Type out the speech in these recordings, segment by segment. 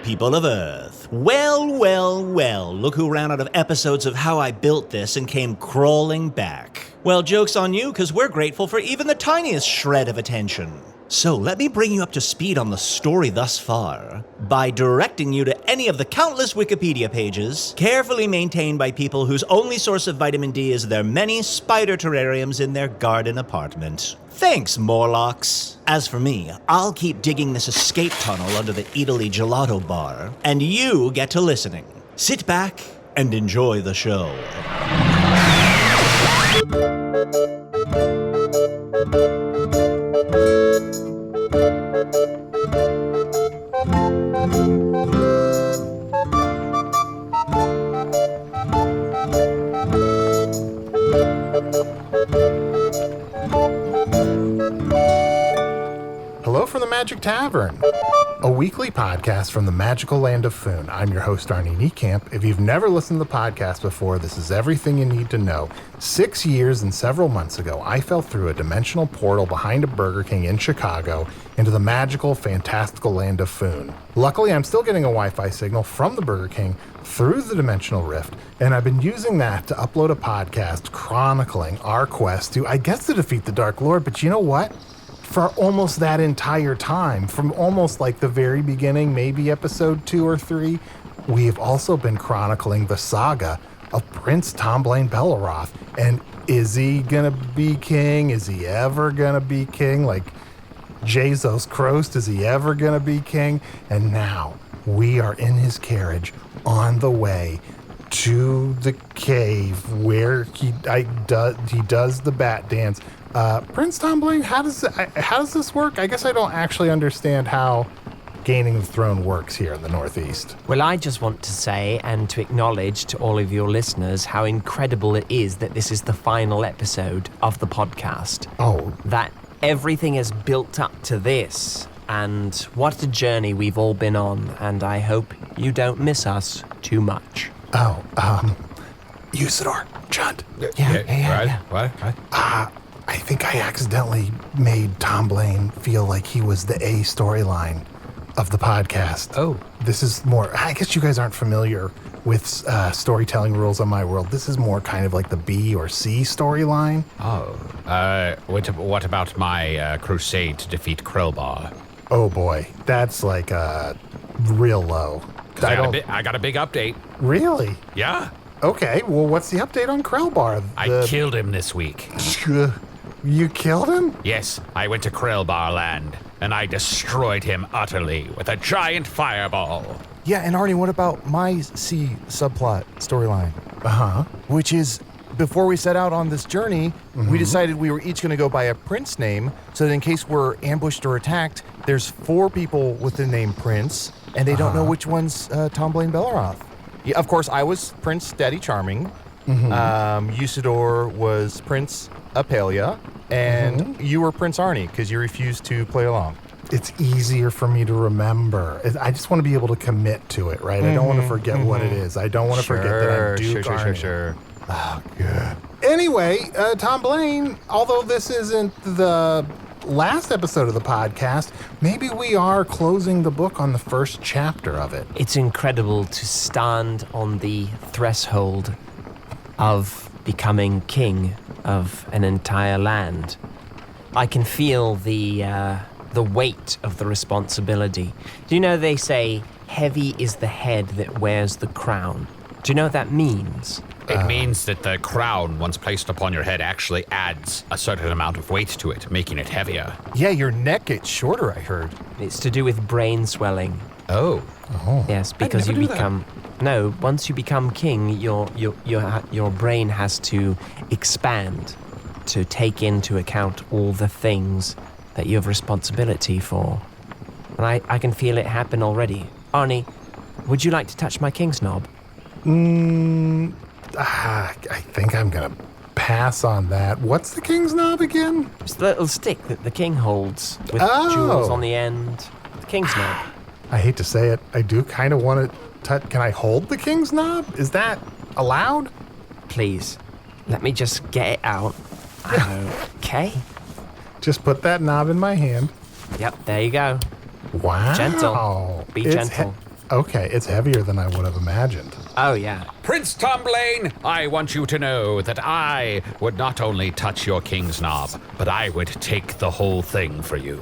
people of Earth. Well, look who ran out of episodes of how I built this and came crawling back. Well, joke's on you, because we're grateful for even the tiniest shred of attention. So let me bring you up to speed on the story thus far by directing you to any of the countless Wikipedia pages carefully maintained by people whose only source of vitamin D is their many spider terrariums in their garden apartment. Thanks, Morlocks. As for me, I'll keep digging this escape tunnel under the Italy Gelato Bar, and you get to listening. Sit back and enjoy the show. Hello from the Magic Tavern, a weekly podcast from the magical land of Foon. I'm your host, Arnie Niekamp. If you've never listened to the podcast before, this is everything you need to know. 6 years and several months ago, I fell through a dimensional portal behind a Burger King in Chicago into the magical, fantastical land of Foon. Luckily, I'm still getting a Wi-Fi signal from the Burger King through the dimensional rift, and I've been using that to upload a podcast chronicling our quest to, I guess, to defeat the Dark Lord. But you know what? For almost that entire time, from almost like the very beginning, maybe episode 2 or 3, we have also been chronicling the saga of Prince Tomblain Belaroth. And is he gonna be king? Is he ever gonna be king? Like Jesus Christ, is he ever gonna be king? And now we are in his carriage on the way to the cave where he does the bat dance. Prince Tomblain, how does this work? I guess I don't actually understand how gaining the throne works here in the Northeast. Well, I just want to say and to acknowledge to all of your listeners how incredible it is that this is the final episode of the podcast. Oh. That everything is built up to this, and what a journey we've all been on, and I hope you don't miss us too much. Oh, Usidore, Chunt. Yeah. What? I think I accidentally made Tomblain feel like he was the A storyline of the podcast. Oh. This is more, I guess you guys aren't familiar with storytelling rules on my world. This is more kind of like the B or C storyline. Oh. What about my crusade to defeat Krellbar? Oh boy, that's like real low. I got a big update. Really? Yeah. Okay, well, what's the update on Krellbar? I killed him this week. You killed him? Yes, I went to Krellbar land, and I destroyed him utterly with a giant fireball. Yeah, and Arnie, what about my C subplot storyline? Uh-huh. Which is, before we set out on this journey, we decided we were each going to go by a prince name, so that in case we're ambushed or attacked, there's 4 people with the name Prince, and they don't know which one's Tomblain Belaroth. Yeah, of course, I was Prince Daddy Charming. Usidore was Prince Apelia, and you were Prince Arnie because you refused to play along. It's easier for me to remember. I just want to be able to commit to it, right? I don't want to forget what it is. I don't want to forget that I'm Duke Arnie. Sure. Oh, good. Anyway, Tomblain, although this isn't the last episode of the podcast, maybe we are closing the book on the first chapter of it. It's incredible to stand on the threshold of becoming king of an entire land. I can feel the weight of the responsibility. Do you know they say heavy is the head that wears the crown? Do you know what that means? It means that the crown, once placed upon your head, actually adds a certain amount of weight to it, making it heavier. Yeah, your neck gets shorter, I heard. It's to do with brain swelling. Oh. Yes, because you become... No, once you become king, your brain has to expand to take into account all the things that you have responsibility for. And I can feel it happen already. Arnie, would you like to touch my king's knob? I think I'm going to pass on that. What's the king's knob again? It's the little stick that the king holds with jewels on the end. The king's knob. I hate to say it. I do kind of want to touch. Can I hold the king's knob? Is that allowed? Please, let me just get it out. Okay. Just put that knob in my hand. Yep, there you go. Wow. Gentle. Be gentle. Okay, it's heavier than I would have imagined. Oh, yeah. Prince Tomblain, I want you to know that I would not only touch your king's knob, but I would take the whole thing for you.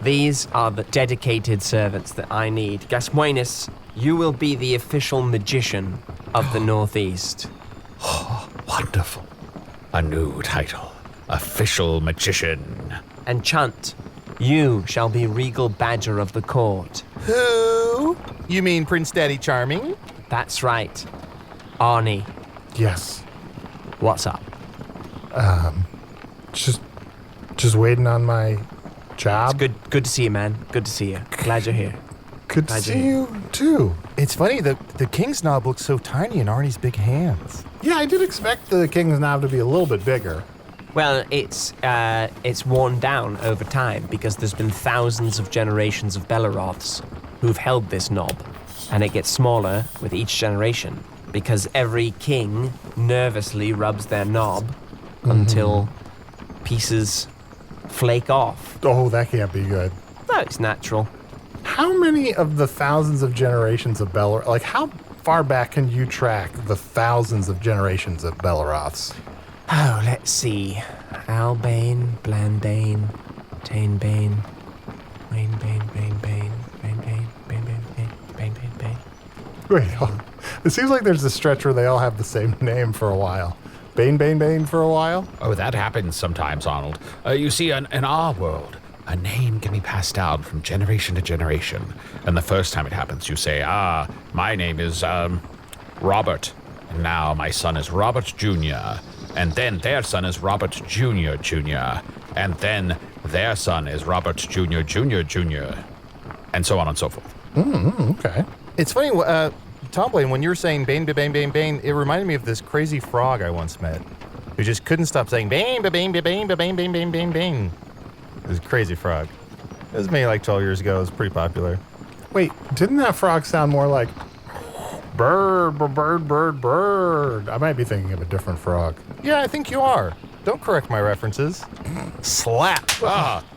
These are the dedicated servants that I need. Gasmuenis, you will be the official magician of the Northeast. Wonderful. A new title. Official magician. And Chunt, you shall be regal badger of the court. Who? You mean Prince Daddy Charming? That's right. Arnie, Yes. what's up? Just waiting on my job. It's good to see you, man. Good to see you. Glad you're here. Good to Glad you're see here. you, too. It's funny, the king's knob looks so tiny in Arnie's big hands. Yeah, I did expect the king's knob to be a little bit bigger. Well, it's worn down over time because there's been thousands of generations of Belaroths who've held this knob, and it gets smaller with each generation because every king nervously rubs their knob until pieces flake off. Oh, that can't be good. No, it's natural. How many of the thousands of generations of like how far back can you track the thousands of generations of Belaroths? Oh, let's see. Albane, Blandane, Tanebane, Wainbane, Bainbane, Bainbane, Bainbane, Bainbane, Bane. Wait, it seems like there's a stretch where they all have the same name for a while. Bane for a while? Oh, that happens sometimes, Arnold. You see, in our world, a name can be passed down from generation to generation. And the first time it happens, you say, my name is, Robert. And now my son is Robert Jr., and then their son is Robert Jr., Jr., and then their son is Robert Jr., Jr., Jr., and so on and so forth. Okay. It's funny, Tomblain, when you were saying Bane, Bane, Bane, Bane, it reminded me of this crazy frog I once met who just couldn't stop saying Bane, Bane, Bane, Bane, Bane, Bane, Bane, Bane, Bane. It was a crazy frog. It was maybe like 12 years ago. It was pretty popular. Wait, didn't that frog sound more like bird, bird, bird, bird? I might be thinking of a different frog. Yeah, I think you are. Don't correct my references. Slap.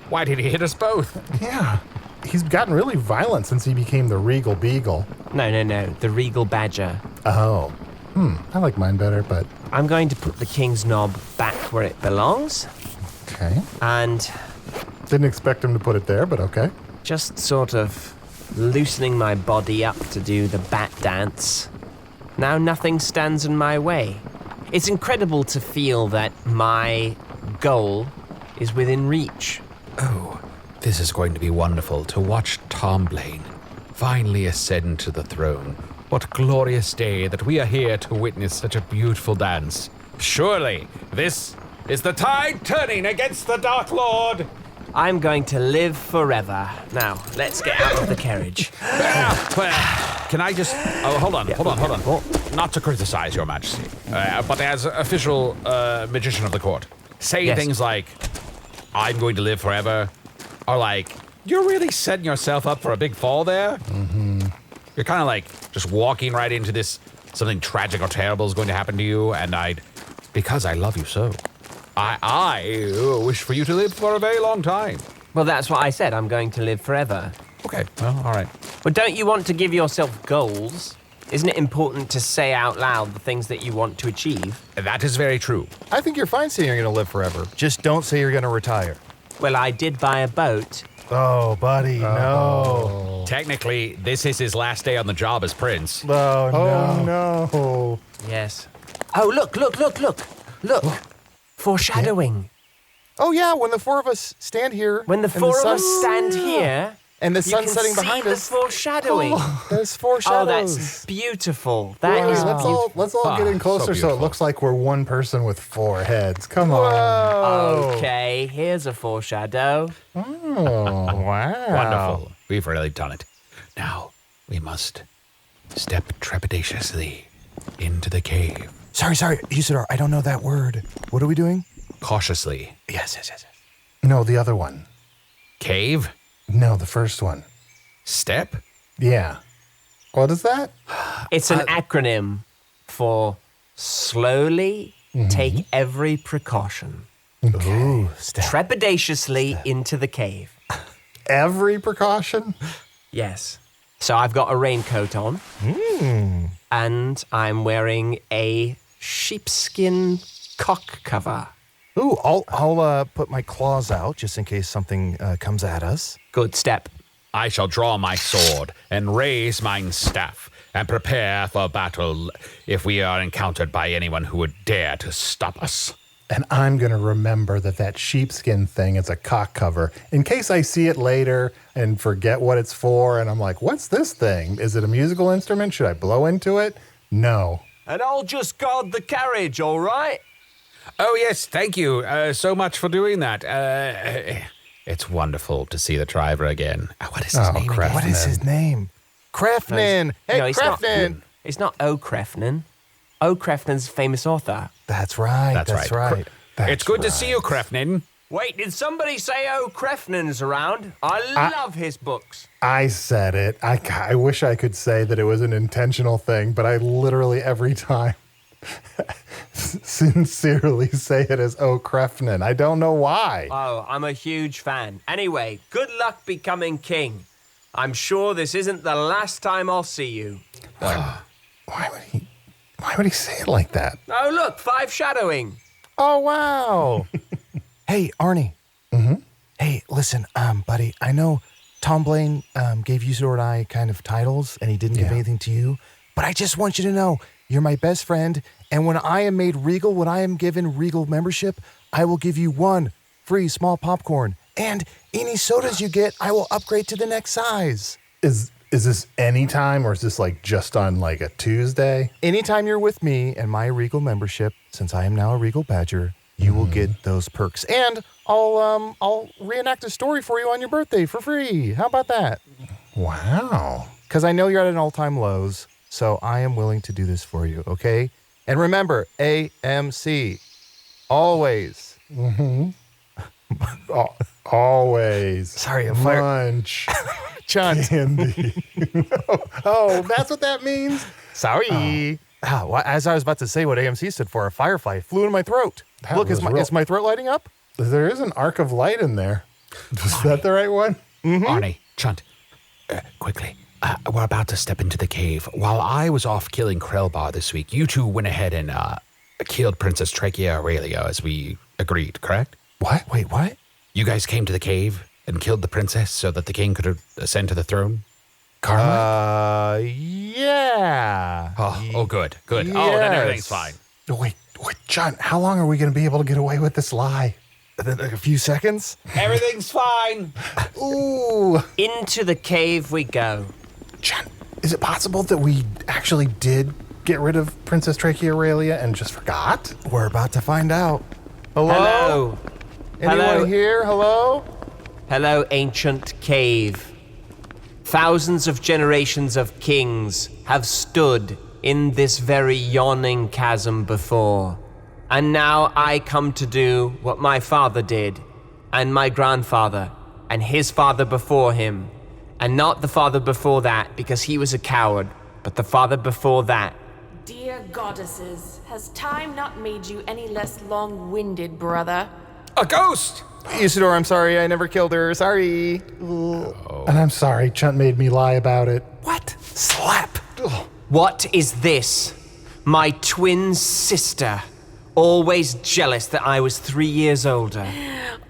Why did he hit us both? Yeah. He's gotten really violent since he became the Regal Beagle. No, the regal badger. Oh. I like mine better, but I'm going to put the king's knob back where it belongs, okay. and Didn't expect him to put it there, but okay. just sort of loosening my body up to do the bat dance. Now nothing stands in my way. It's incredible to feel that my goal is within reach. Oh, this is going to be wonderful to watch Tomblain finally ascend to the throne. What glorious day that we are here to witness such a beautiful dance. Surely, this is the tide turning against the Dark Lord. I'm going to live forever. Now, let's get out of the carriage. Can I just... Oh, hold on. Not to criticize your majesty, but as official magician of the court, say Yes. things like, I'm going to live forever, or like, you're really setting yourself up for a big fall there? Mm-hmm. You're kind of like just walking right into this, something tragic or terrible is going to happen to you, and because I love you so, I wish for you to live for a very long time. Well, that's what I said. I'm going to live forever. Okay, well, all right. Well, don't you want to give yourself goals? Isn't it important to say out loud the things that you want to achieve? That is very true. I think you're fine saying you're going to live forever. Just don't say you're going to retire. Well, I did buy a boat. Oh, buddy, no. Technically, this is his last day on the job as prince. Oh, no. Oh, no. Yes. Oh, look. Foreshadowing. Oh, yeah, when the four of us stand here. When the and four of sun- us stand here, And the you sun's can setting see behind the us. foreshadowing. There's four Oh, shadows. that's beautiful. That Hey, is let's all get in closer so it beautiful. looks like we're one person with four heads. Come on. Whoa. Okay, here's a foreshadow. Oh. Wow. Wonderful. We've really done it. Now, we must step trepidatiously into the cave. Sorry, Usidore, I don't know that word. What are we doing? Cautiously. Yes. No, the other one. Cave? No, the first one. Step? Yeah. What is that? It's an acronym for slowly take every precaution. Ooh, step. Trepidatiously into the cave. Every precaution? Yes. So I've got a raincoat on. And I'm wearing a sheepskin cock cover. Ooh, I'll put my claws out just in case something comes at us. Good step. I shall draw my sword and raise mine staff and prepare for battle if we are encountered by anyone who would dare to stop us. And I'm going to remember that sheepskin thing is a cock cover in case I see it later and forget what it's for. And I'm like, what's this thing? Is it a musical instrument? Should I blow into it? No. And I'll just guard the carriage, all right? Oh, yes, thank you so much for doing that. It's wonderful to see the driver again. What is his name again? What is his name? Krefnin. Hey, Krefnin. It's not O. Krefnin. O. Krefnin's famous author. That's right. That's right. It's good to see you, Krefnin. Wait, did somebody say O. Krefnin's around? I love his books. I said it. I wish I could say that it was an intentional thing, but I literally every time sincerely say it as O. Krefnin. I don't know why. Oh, I'm a huge fan. Anyway, good luck becoming king. I'm sure this isn't the last time I'll see you. Why would he say it like that? Oh, look, 5 shadowing. Oh, wow. Hey, Arnie. Mm-hmm. Hey, listen, buddy, I know Tomblain gave Usidore and I kind of titles, and he didn't give anything to you, but I just want you to know you're my best friend, and when I am made regal, when I am given regal membership, I will give you 1 free small popcorn, and any sodas you get, I will upgrade to the next size. Is this any time, or is this like just on like a Tuesday? Anytime you're with me and my regal membership, since I am now a regal badger, you will get those perks. And I'll reenact a story for you on your birthday for free. How about that? Wow. Because I know you're at an all-time lows, so I am willing to do this for you, okay? And remember, AMC. Always. Mm-hmm. Always. Sorry, I'm fired. Lunch. Chunt. Candy. Oh, that's what that means? Sorry. As I was about to say what AMC stood for, a firefly flew in my throat. That Look, was is my throat lighting up? There is an arc of light in there. Is that the right one? Mm-hmm. Arnie, Chunt, quickly. We're about to step into the cave. While I was off killing Krellbar this week, you two went ahead and killed Princess Trachea-Aurelia as we agreed, correct? What? Wait, what? You guys came to the cave and killed the princess so that the king could ascend to the throne? Yeah. Oh, good. Oh, then Yes. everything's fine. Wait, John, how long are we going to be able to get away with this lie? Like a few seconds? Everything's fine. Ooh. Into the cave we go. John, is it possible that we actually did get rid of Princess Trachea-Aurelia and just forgot? We're about to find out. Hello? Hello. Anyone Hello. here? Hello? Hello, ancient cave. Thousands of generations of kings have stood in this very yawning chasm before. And now I come to do what my father did, and my grandfather, and his father before him. And not the father before that, because he was a coward, but the father before that. Dear goddesses, has time not made you any less long-winded, brother? A ghost! Usidore, I'm sorry. I never killed her. Sorry. And I'm sorry, Chunt made me lie about it. What? Slap. What is this? My twin sister, always jealous that I was 3 years older.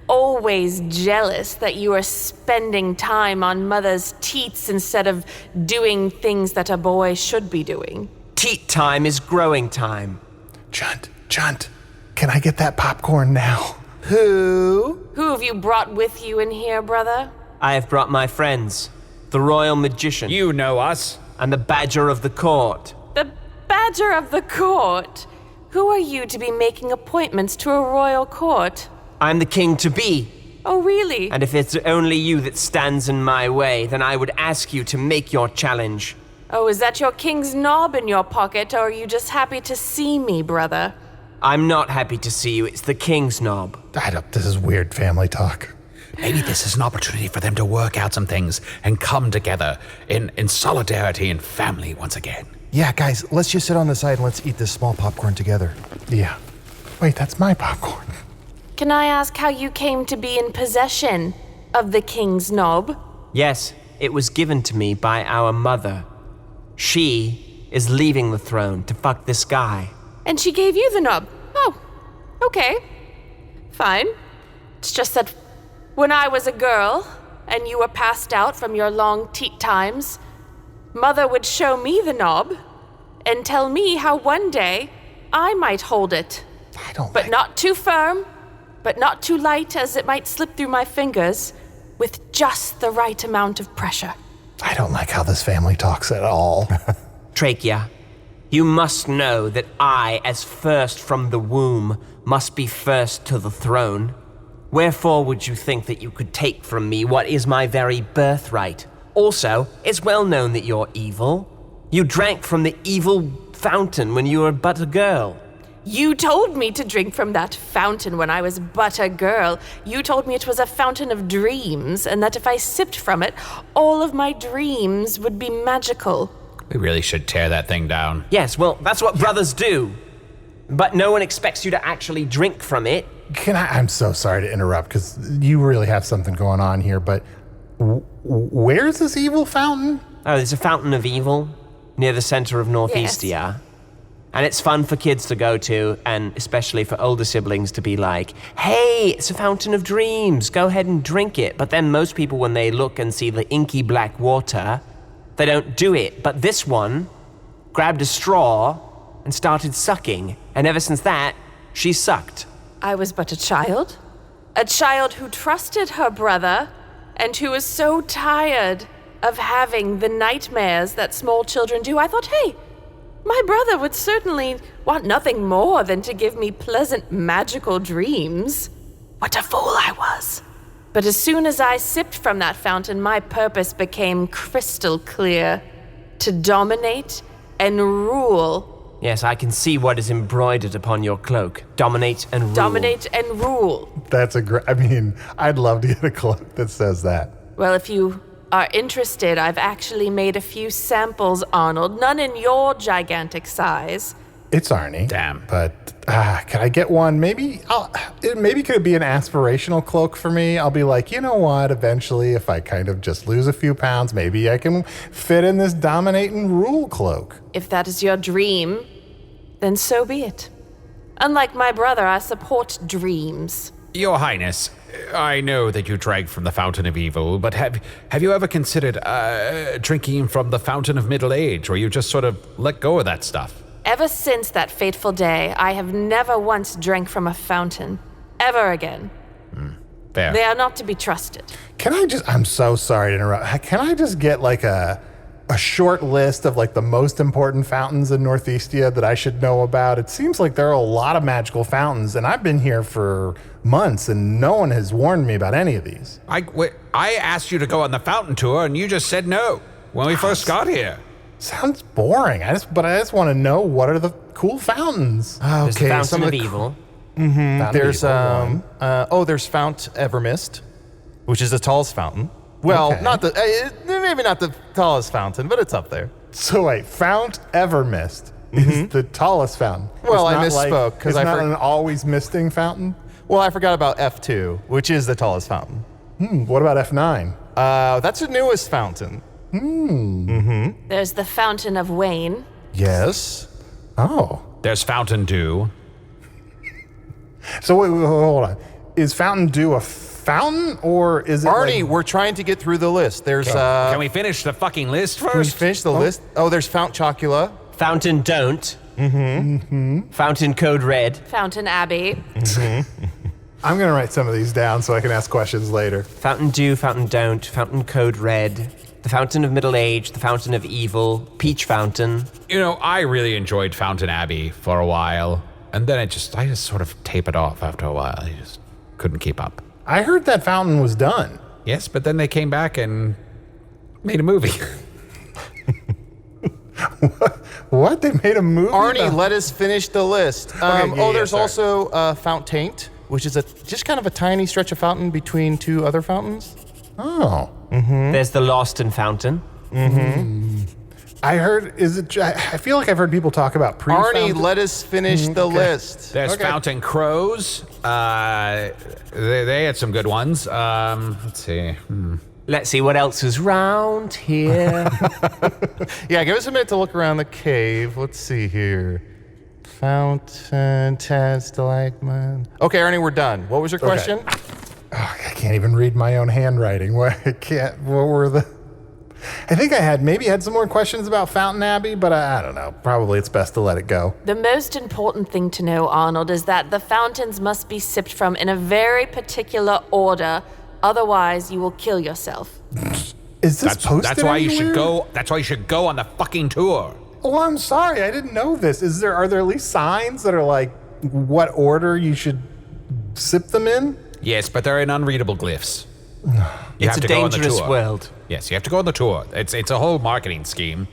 Always jealous that you are spending time on mother's teats instead of doing things that a boy should be doing. Teat time is growing time. Chunt, can I get that popcorn now? Who? Who have you brought with you in here, brother? I have brought my friends, the royal magician, You know us. and the badger of the court. The badger of the court? Who are you to be making appointments to a royal court? I'm the king to be, Oh, really? and if it's only you that stands in my way, then I would ask you to make your challenge. Oh, is that your king's knob in your pocket, or are you just happy to see me, brother? I'm not happy to see you, it's the king's knob. This is weird family talk. Maybe this is an opportunity for them to work out some things and come together in solidarity and family once again. Yeah, guys, let's just sit on the side and let's eat this small popcorn together. Yeah. Wait, that's my popcorn. Can I ask how you came to be in possession of the king's knob? Yes, it was given to me by our mother. She is leaving the throne to fuck this guy. And she gave you the knob. Oh, okay. Fine. It's just that when I was a girl and you were passed out from your long teat times, Mother would show me the knob and tell me how one day I might hold it. But not too firm, but not too light as it might slip through my fingers, with just the right amount of pressure. I don't like how this family talks at all. Trachea, you must know that I, as first from the womb, must be first to the throne. Wherefore would you think that you could take from me what is my very birthright? Also, it's well known that you're evil. You drank from the evil fountain when you were but a girl. You told me to drink from that fountain when I was but a girl. You told me it was a fountain of dreams, and that if I sipped from it, all of my dreams would be magical. We really should tear that thing down. Yes, well, that's what brothers do. But no one expects you to actually drink from it. I'm so sorry to interrupt, because you really have something going on here, but where's this evil fountain? Oh, there's a fountain of evil near the center of Northeastia. Yes. And it's fun for kids to go to, and especially for older siblings to be like, hey, it's a fountain of dreams, go ahead and drink it. But then most people, when they look and see the inky black water, they don't do it. But this one grabbed a straw and started sucking. And ever since that, she sucked. I was but a child who trusted her brother, and who was so tired of having the nightmares that small children do. I thought, hey, my brother would certainly want nothing more than to give me pleasant magical dreams. What a fool I was. But as soon as I sipped from that fountain, my purpose became crystal clear: to dominate and rule. Yes, I can see what is embroidered upon your cloak. Dominate and rule. Dominate and rule. That's a great, I'd love to get a cloak that says that. Well, if you are interested, I've actually made a few samples, Arnold. None in your gigantic size. It's Arnie. Damn. But can I get one? Maybe could it be an aspirational cloak for me? I'll be like, you know what? Eventually, if I kind of just lose a few pounds, maybe I can fit in this dominate and rule cloak. If that is your dream, then so be it. Unlike my brother, I support dreams. Your Highness, I know that you drank from the Fountain of Evil, but have you ever considered drinking from the Fountain of Middle Age, where you just sort of let go of that stuff? Ever since that fateful day, I have never once drank from a fountain. Ever again. Fair. They are not to be trusted. I'm so sorry to interrupt. Can I just get like a short list of like the most important fountains in Northeastia that I should know about? It seems like there are a lot of magical fountains, and I've been here for months and no one has warned me about any of these. I asked you to go on the fountain tour, and you just said no when we first got here. Sounds boring. I just want to know, what are the cool fountains? There's the Fountain of Evil. There's there's Fount Evermist, which is the tallest fountain. Well, Okay. not maybe not the tallest fountain, but it's up there. So wait, Fount Evermist is the tallest fountain. Well, It's I not misspoke, 'cause it's I not for- an always misting fountain. Well, I forgot about F2, which is the tallest fountain. What about F9? That's the newest fountain. There's the Fountain of Wayne. Yes. Oh, There's Fountain Dew. so wait, hold on. Is Fountain Dew a fountain, or is it Arnie, like, we're trying to get through the list. There's Can we finish the fucking list can we first? finish the list? Oh, there's Fount Chocula. Fountain Don't. Fountain Code Red. Fountain Abbey. I'm going to write some of these down so I can ask questions later. Fountain Dew, Fountain Don't, Fountain Code Red, the Fountain of Middle Age, the Fountain of Evil, Peach Fountain. You know, I really enjoyed Fountain Abbey for a while, and then I just sort of tapered off after a while. I just couldn't keep up. I heard that fountain was done. Yes, but then they came back and made a movie. What? They made a movie? Arnie, about- let us finish the list. There's sorry. also Fount Taint, which is just kind of a tiny stretch of fountain between two other fountains. Oh. There's the Lost and Fountain. I heard, I feel like I've heard people talk about Arnie, let us finish the list. There's Fountain Crows. They had some good ones. Let's see. Let's see what else is round here. Yeah, give us a minute to look around the cave. Let's see here. Fountain, stalagmite. Okay, Arnie, we're done. What was your question? Oh, I can't even read my own handwriting. What were the... I think I had some more questions about Fountain Abbey, but I don't know. Probably it's best to let it go. The most important thing to know, Arnold, is that the fountains must be sipped from in a very particular order. Otherwise, you will kill yourself. Is this posted That's why you should anywhere? go. That's why you should go on the fucking tour. Oh, I'm sorry. I didn't know this. Are there at least signs that are like what order you should sip them in? Yes, but they're in unreadable glyphs. It's a dangerous world. Yes, you have to go on the tour. It's a whole marketing scheme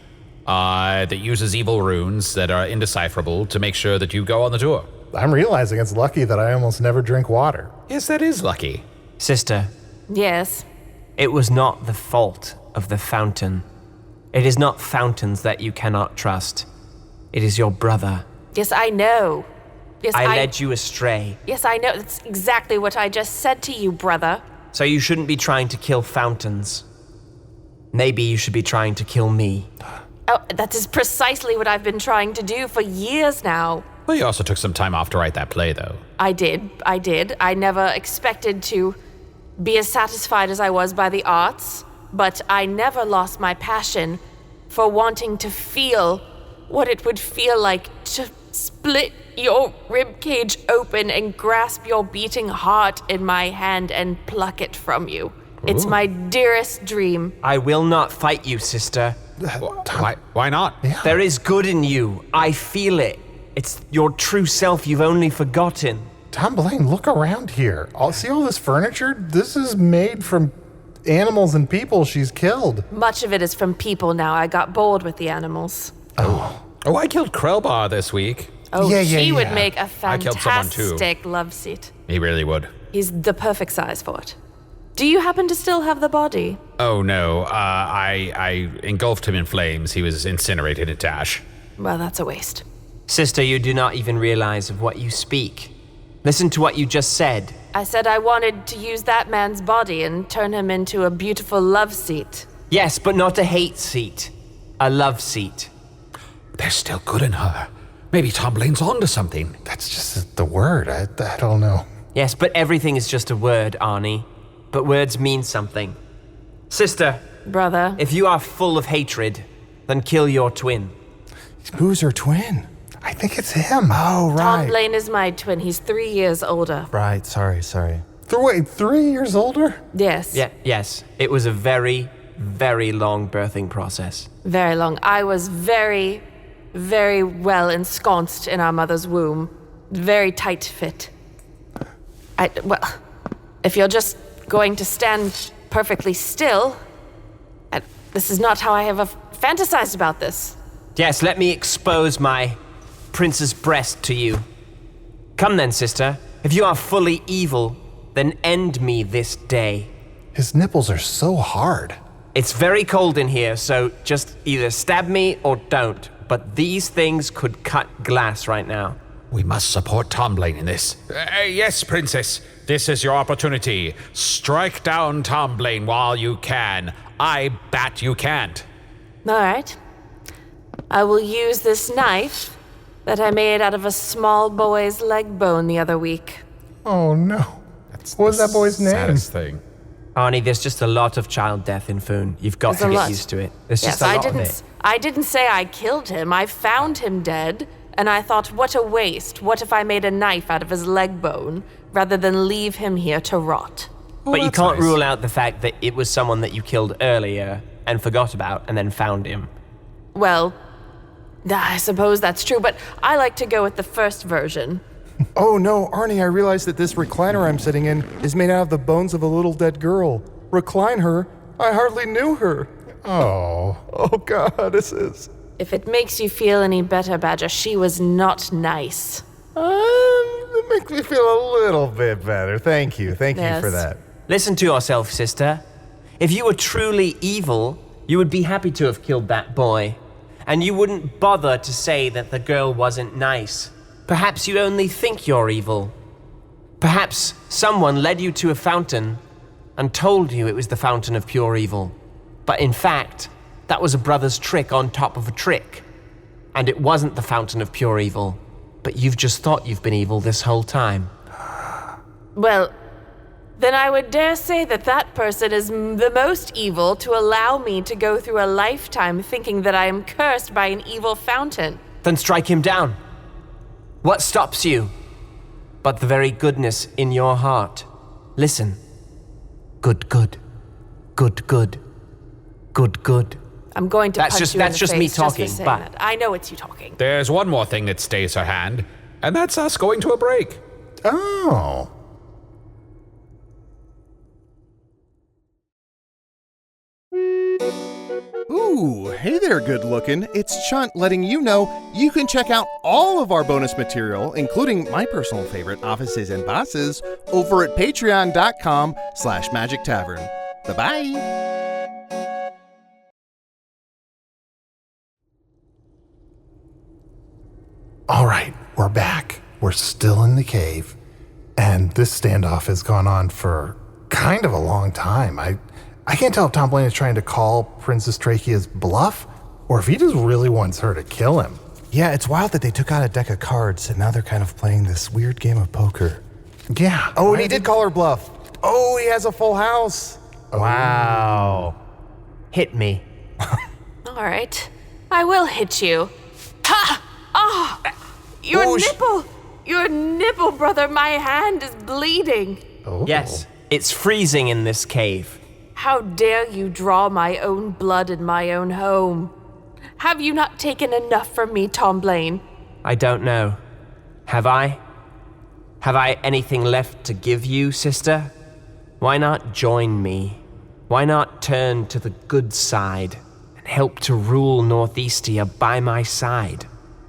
that uses evil runes that are indecipherable to make sure that you go on the tour. I'm realizing it's lucky that I almost never drink water. Yes, that is lucky. Sister, Yes. it was not the fault of the fountain. It is not fountains that you cannot trust. It is your brother. Yes, I know. Yes, I led you astray. Yes, I know. That's exactly what I just said to you, brother. So you shouldn't be trying to kill fountains. Maybe you should be trying to kill me. Oh, that is precisely what I've been trying to do for years now. Well, you also took some time off to write that play, though. I did. I never expected to be as satisfied as I was by the arts, but I never lost my passion for wanting to feel what it would feel like to split your ribcage open and grasp your beating heart in my hand and pluck it from you. It's my dearest dream. I will not fight you, sister. Why not? Yeah. There is good in you. I feel it. It's your true self you've only forgotten. Tomblain, look around here. See all this furniture? This is made from animals and people she's killed. Much of it is from people now. I got bored with the animals. Oh, I killed Krellbar this week. Oh, Yeah, he would yeah. make a I killed someone too. fantastic love seat. He really would. He's the perfect size for it. Do you happen to still have the body? Oh, no. I engulfed him in flames. He was incinerated into ash. Well, that's a waste. Sister, you do not even realize of what you speak. Listen to what you just said. I said I wanted to use that man's body and turn him into a beautiful love seat. Yes, but not a hate seat. A love seat. There's still good in her. Maybe Tomblain's onto something. That's just the word. I don't know. Yes, but everything is just a word, Arnie. But words mean something. Sister, Brother. if you are full of hatred, then kill your twin. Who's her twin? I think it's him. Oh, right. Tomblain is my twin. He's 3 years older. Right, sorry. Wait, 3 years older? Yes. Yes. It was a very, very long birthing process. Very long. I was very, very well ensconced in our mother's womb. Very tight fit. Well, if you're just going to stand perfectly still, this is not how I have fantasized about this. Yes, let me expose my prince's breast to you. Come then, sister. If you are fully evil, then end me this day. His nipples are so hard. It's very cold in here, so just either stab me or don't. But these things could cut glass right now. We must support Tomblain in this. Yes, Princess. This is your opportunity. Strike down Tomblain while you can. I bet you can't. All right. I will use this knife that I made out of a small boy's leg bone the other week. Oh, no. What was that boy's name? Saddest thing. Arnie, there's just a lot of child death in Foon. You've got There's to a get lot. used to it. There's Yes, just a lot of it. I didn't say I killed him. I found him dead, and I thought, what a waste. What if I made a knife out of his leg bone rather than leave him here to rot? But you that's can't nice. rule out the fact that it was someone that you killed earlier and forgot about and then found him. Well, I suppose that's true, but I like to go with the first version. Oh no, Arnie, I realized that this recliner I'm sitting in is made out of the bones of a little dead girl. Recline her? I hardly knew her. Oh. Oh, goddesses. If it makes you feel any better, Badger, she was not nice. It makes me feel a little bit better. Thank you. Thank you for Yes. that. Listen to yourself, sister. If you were truly evil, you would be happy to have killed that boy. And you wouldn't bother to say that the girl wasn't nice. Perhaps you only think you're evil. Perhaps someone led you to a fountain and told you it was the fountain of pure evil. But in fact, that was a brother's trick on top of a trick. And it wasn't the fountain of pure evil, but you've just thought you've been evil this whole time. Well, then I would dare say that that person is the most evil to allow me to go through a lifetime thinking that I am cursed by an evil fountain. Then strike him down. What stops you? But the very goodness in your heart. Listen. Good, good. Good, good. Good, good. I'm going to punch you in the face me talking, just for saying but that. I know it's you talking. There's one more thing that stays her hand, and that's us going to a break. Oh. Ooh, hey there, good looking. It's Chunt letting you know you can check out all of our bonus material, including my personal favorite, Offices and Bosses, over at patreon.com/Magic Tavern. Bye-bye. All right, we're back. We're still in the cave, and this standoff has gone on for kind of a long time. I can't tell if Tomblain is trying to call Princess Trachea's bluff, or if he just really wants her to kill him. Yeah, it's wild that they took out a deck of cards, and now they're kind of playing this weird game of poker. Yeah. Oh, and he did call her bluff. Oh, he has a full house. Wow. hit me. All right. I will hit you. Ha! Ah! Your nipple, brother. My hand is bleeding. Oh. Yes, it's freezing in this cave. How dare you draw my own blood in my own home? Have you not taken enough from me, Tomblain? I don't know. Have I? Have I anything left to give you, sister? Why not join me? Why not turn to the good side and help to rule Northeastia by my side?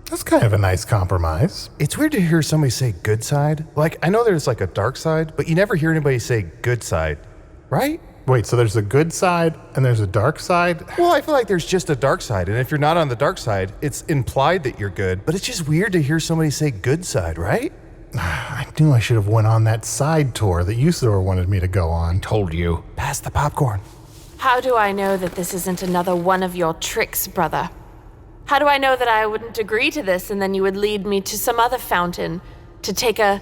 That's kind of a nice compromise. It's weird to hear somebody say good side. Like, I know there's like a dark side, but you never hear anybody say good side, right? Wait, so there's a good side and there's a dark side? Well, I feel like there's just a dark side, and if you're not on the dark side, it's implied that you're good, but it's just weird to hear somebody say good side, right? I knew I should have went on that side tour that Usidore wanted me to go on. Told you. Pass the popcorn. How do I know that this isn't another one of your tricks, brother? How do I know that I wouldn't agree to this and then you would lead me to some other fountain to take a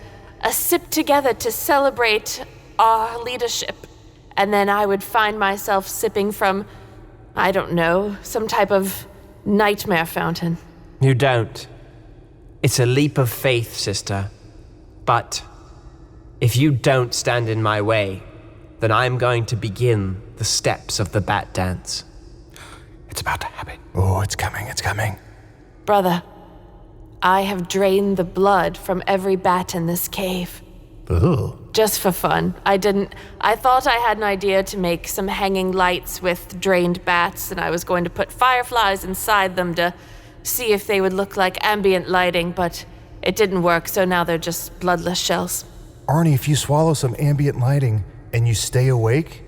sip together to celebrate our leadership? And then I would find myself sipping from, I don't know, some type of nightmare fountain. You don't. It's a leap of faith, sister. But if you don't stand in my way, then I'm going to begin the steps of the bat dance. It's about to happen. Oh, it's coming, it's coming. Brother, I have drained the blood from every bat in this cave. Ugh. Just for fun. I thought I had an idea to make some hanging lights with drained bats, and I was going to put fireflies inside them to see if they would look like ambient lighting, but it didn't work, so now they're just bloodless shells. Arnie, if you swallow some ambient lighting and you stay awake,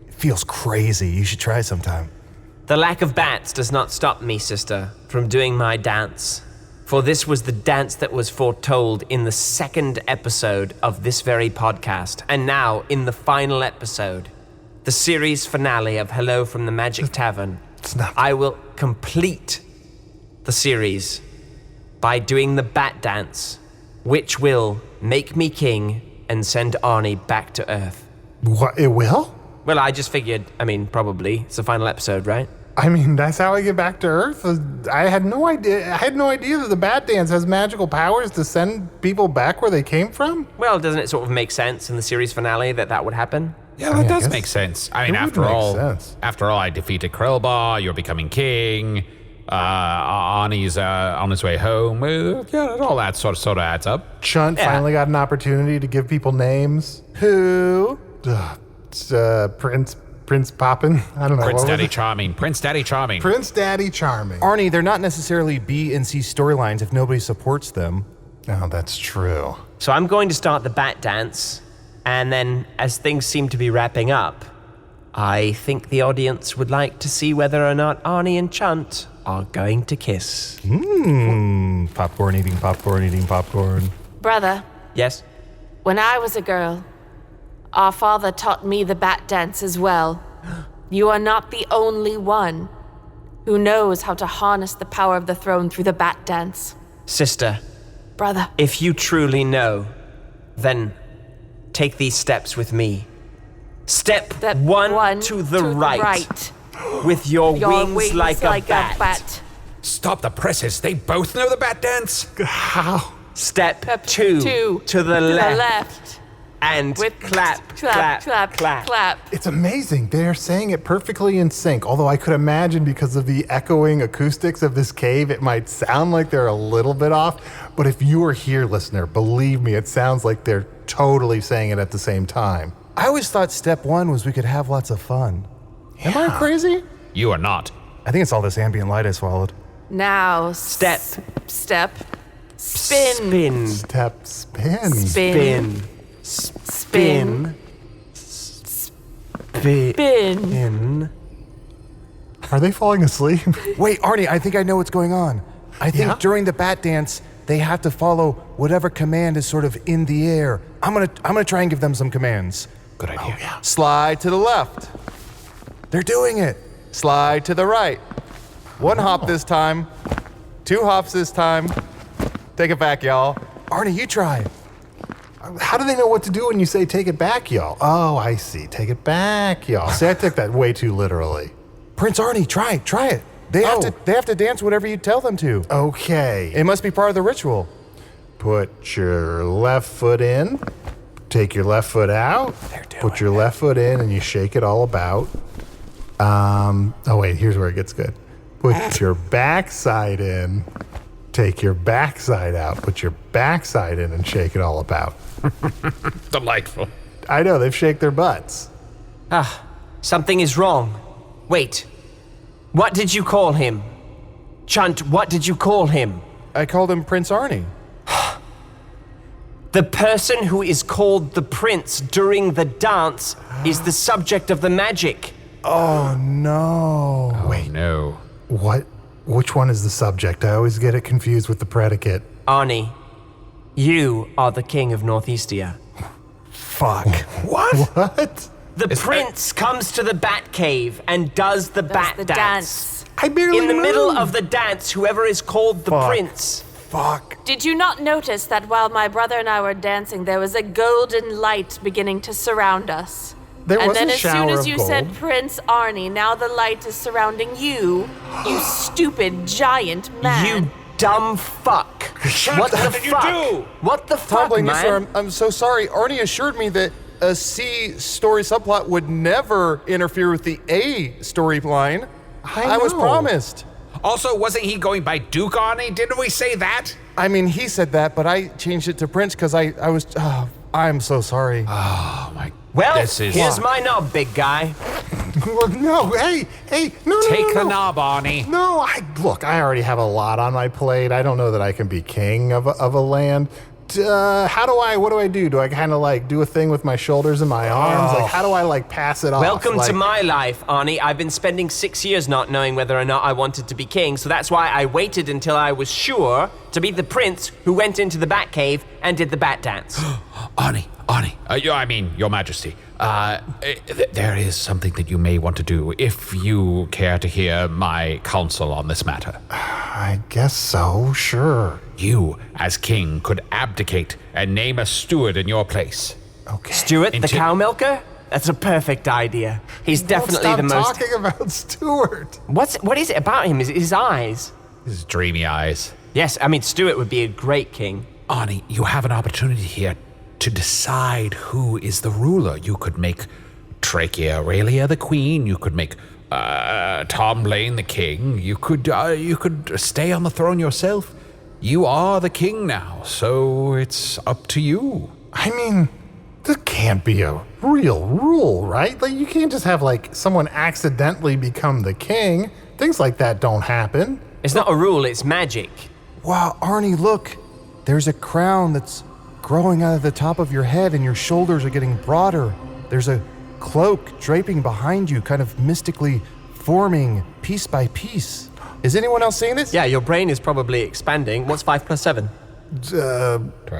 it feels crazy. You should try sometime. The lack of bats does not stop me, sister, from doing my dance. For this was the dance that was foretold in the second episode of this very podcast, and now in the final episode, the series finale of Hello from the Magic Tavern. I will complete the series by doing the bat dance, which will make me king and send Arnie back to Earth. What, it will? Well, I just figured, probably. It's the final episode, right? I mean, that's how I get back to Earth? I had no idea that the bat dance has magical powers to send people back where they came from? Well, doesn't it sort of make sense in the series finale that would happen? Yeah, that does make sense. I mean, it would after make all, sense. I defeated Krellbar, you're becoming king, Arnie's on his way home. Yeah, all that sort of adds up. Chunt finally got an opportunity to give people names. Who? Prince Poppin? I don't know. Prince what was Daddy it? Charming. Prince Daddy Charming. Prince Daddy Charming. Arnie, they're not necessarily B and C storylines if nobody supports them. Oh, that's true. So I'm going to start the bat dance, and then as things seem to be wrapping up, I think the audience would like to see whether or not Arnie and Chunt are going to kiss. Popcorn eating popcorn eating popcorn. Brother, Yes? when I was a girl, Our father taught me the bat dance as well. You are not the only one who knows how to harness the power of the throne through the bat dance. Sister, Brother. if you truly know, then take these steps with me. Step one to the right. With your wings like a bat. Stop the presses. They both know the bat dance? How? Step two to the left. And With clap. clap. It's amazing. They're saying it perfectly in sync, although I could imagine because of the echoing acoustics of this cave, it might sound like they're a little bit off. But if you are here, listener, believe me, it sounds like they're totally saying it at the same time. I always thought step one was we could have lots of fun. Am I crazy? You are not. I think it's all this ambient light I swallowed. Now, Step. Spin. Spin. Step, spin. Spin. Spin. Spin. Are they falling asleep? Wait, Arnie, I think I know what's going on. I think Yeah? during the bat dance, they have to follow whatever command is sort of in the air. I'm gonna try and give them some commands. Good idea. Slide to the left. They're doing it. Slide to the right. One hop this time. 2 hops this time. Take it back, y'all. Arnie, you try. How do they know what to do when you say take it back, y'all? Oh, I see. Take it back, y'all. See, I took that way too literally. Prince Arnie, try it. They have to dance whatever you tell them to. Okay. It must be part of the ritual. Put your left foot in. Take your left foot out. Put your left foot in and you shake it all about. Oh wait, here's where it gets good. Put your backside in. Take your backside out. Put your backside in and shake it all about. Delightful. I know, they've shaked their butts. Something is wrong. Wait. What did you call him? Chunt, what did you call him? I called him Prince Arnie. The person who is called the prince during the dance is the subject of the magic. Oh no. Wait, no. What? Which one is the subject? I always get it confused with the predicate. Arnie, you are the king of Northeastia. Fuck. What? What? The prince comes to the bat cave and does the bat the dance. I barely In the moved. middle of the dance, whoever is called the Fuck. prince. Fuck. Did you not notice that while my brother and I were dancing, there was a golden light beginning to surround us? There And was then a as soon shower as of you gold. said Prince Arnie, now the light is surrounding you, you stupid giant man. You dumb fuck. What the did you fuck? do? What the fuck, Tomblain, man? sir, I'm so sorry. Arnie assured me that a C story subplot would never interfere with the A storyline. I was know. promised. Also, wasn't he going by Duke Arnie? Didn't we say that? I mean, he said that, but I changed it to Prince because I was. I'm so sorry. Oh my. Well, This is- here's my knob, big guy. No, hey, no, Take no. the knob, Arnie. No, look, I already have a lot on my plate. I don't know that I can be king of a land. What do I do? Do I kind of like do a thing with my shoulders and my arms? Like, how do I like pass it off? Welcome Like, to my life, Arnie. I've been spending 6 years not knowing whether or not I wanted to be king, so that's why I waited until I was sure to be the prince who went into the bat cave and did the bat dance. Arnie. Your Majesty. There is something that you may want to do if you care to hear my counsel on this matter. I guess so, sure. You, as king, could abdicate and name a steward in your place. Okay. Stuart, the Into- cow milker? That's a perfect idea. He's definitely Stop the most... talking about Stuart. What is it about him? Is it his eyes? His dreamy eyes. Yes, I mean, Stuart would be a great king. Arnie, you have an opportunity here to decide who is the ruler. You could make Trachea-Aurelia the queen. You could make Tomblain the king. You could stay on the throne yourself. You are the king now, so it's up to you. I mean, this can't be a real rule, right? Like, you can't just have, like, someone accidentally become the king. Things like that don't happen. It's not a rule, it's magic. Wow, Arnie, look. There's a crown that's growing out of the top of your head and your shoulders are getting broader. There's a cloak draping behind you, kind of mystically forming piece by piece. Is anyone else seeing this? Yeah, your brain is probably expanding. What's 5 plus 7?